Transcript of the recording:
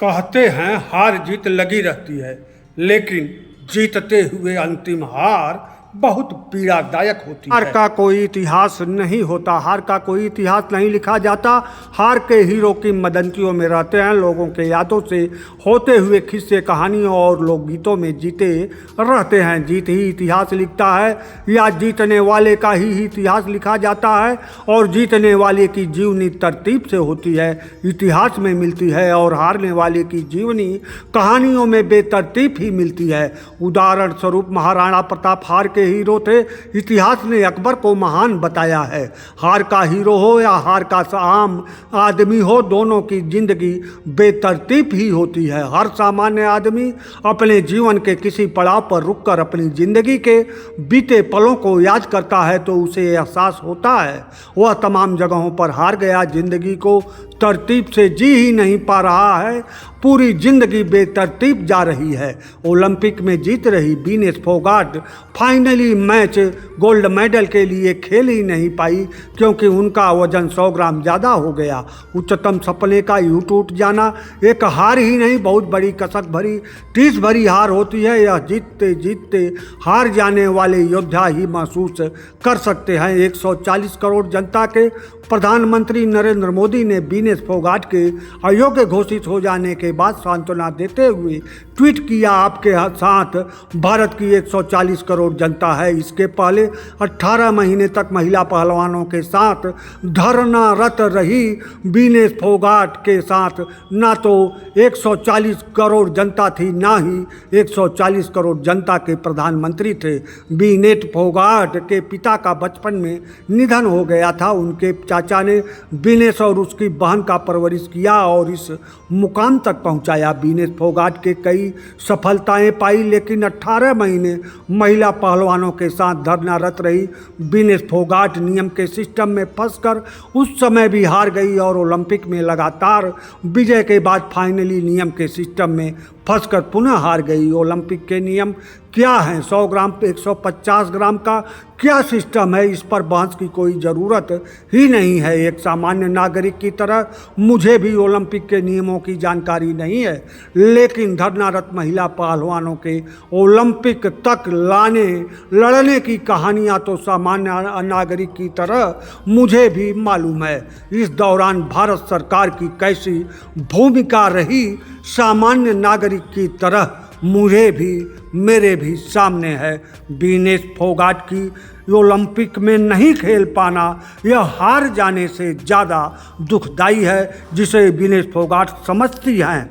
कहते हैं हार जीत लगी रहती है, लेकिन जीतते हुए अंतिम हार बहुत पीड़ादायक होती है। हार का कोई इतिहास नहीं होता, हार का कोई इतिहास नहीं लिखा जाता। हार के हीरो किंवदंतियों में रहते हैं, लोगों के यादों से होते हुए किस्से कहानियों और लोकगीतों में जीते रहते हैं। जीत ही इतिहास लिखता है या जीतने वाले का ही इतिहास लिखा जाता है, और जीतने वाले की जीवनी तरतीब से होती है, इतिहास में मिलती है, और हारने वाले की जीवनी कहानियों में बेतरतीब ही मिलती है। उदाहरण स्वरूप महाराणा प्रताप हार के हीरो थे। इतिहास ने अकबर को महान बताया है। हार का हीरो हो या हार का आम आदमी हो, दोनों की जिंदगी बेतरतीब ही होती है। हर सामान्य आदमी अपने जीवन के किसी पड़ाव पर रुककर अपनी जिंदगी के बीते पलों को याद करता है तो उसे एहसास होता है वह तमाम जगहों पर हार गया, जिंदगी को तरतीब से जी ही नहीं पा रहा है, पूरी जिंदगी बेतरतीब जा रही है। ओलंपिक में जीत रही Vinesh Phogat finally match gold medal के लिए खेल ही नहीं पाई, क्योंकि उनका वजन 100 ग्राम ज़्यादा हो गया। उच्चतम सपने का यूं टूट जाना एक हार ही नहीं, बहुत बड़ी कसक भरी टीस भरी हार होती है। यह जीतते जीतते हार जाने वाले योद्धा ही महसूस कर सकते हैं। 140 करोड़ जनता के प्रधानमंत्री नरेंद्र मोदी ने वीनेस फोगाट के अयोग्य घोषित हो जाने के बाद सांत्वना देते हुए ट्वीट किया, आपके साथ भारत की 140 करोड़ जनता है। इसके पहले 18 महीने तक महिला पहलवानों के साथ धरनारत रही वीनेस फोगाट के साथ ना तो 140 करोड़ जनता थी, ना ही 140 करोड़ जनता के प्रधानमंत्री थे। वीनेस फोगाट के पिता का बचपन में निधन हो गया था। उनके चाचा ने वीनेस और उसकी बहन का परवरिश किया और इस मुकाम तक पहुंचाया। वीनेस फोगाट के कई सफलताएं पाई, लेकिन 18 महीने महिला पहलवानों के साथ धरनारत रही। वीनेस फोगाट नियम के सिस्टम में फंसकर उस समय भी हार गई और ओलंपिक में लगातार विजय के बाद फाइनली नियम के सिस्टम में फंसकर पुनः हार गई। ओलंपिक के नियम क्या हैं? 100 ग्राम 150 ग्राम का क्या सिस्टम है, इस पर बहस की कोई ज़रूरत ही नहीं है। एक सामान्य नागरिक की तरह मुझे भी ओलंपिक के नियमों की जानकारी नहीं है, लेकिन धरनारत महिला पहलवानों के ओलंपिक तक लड़ने की कहानियां तो सामान्य नागरिक की तरह मुझे भी मालूम है। इस दौरान भारत सरकार की कैसी भूमिका रही, सामान्य नागरिक की तरह मेरे भी सामने है। वीनेस फोगाट की ओलंपिक में नहीं खेल पाना यह हार जाने से ज़्यादा दुखदाई है, जिसे वीनेस फोगाट समझती हैं।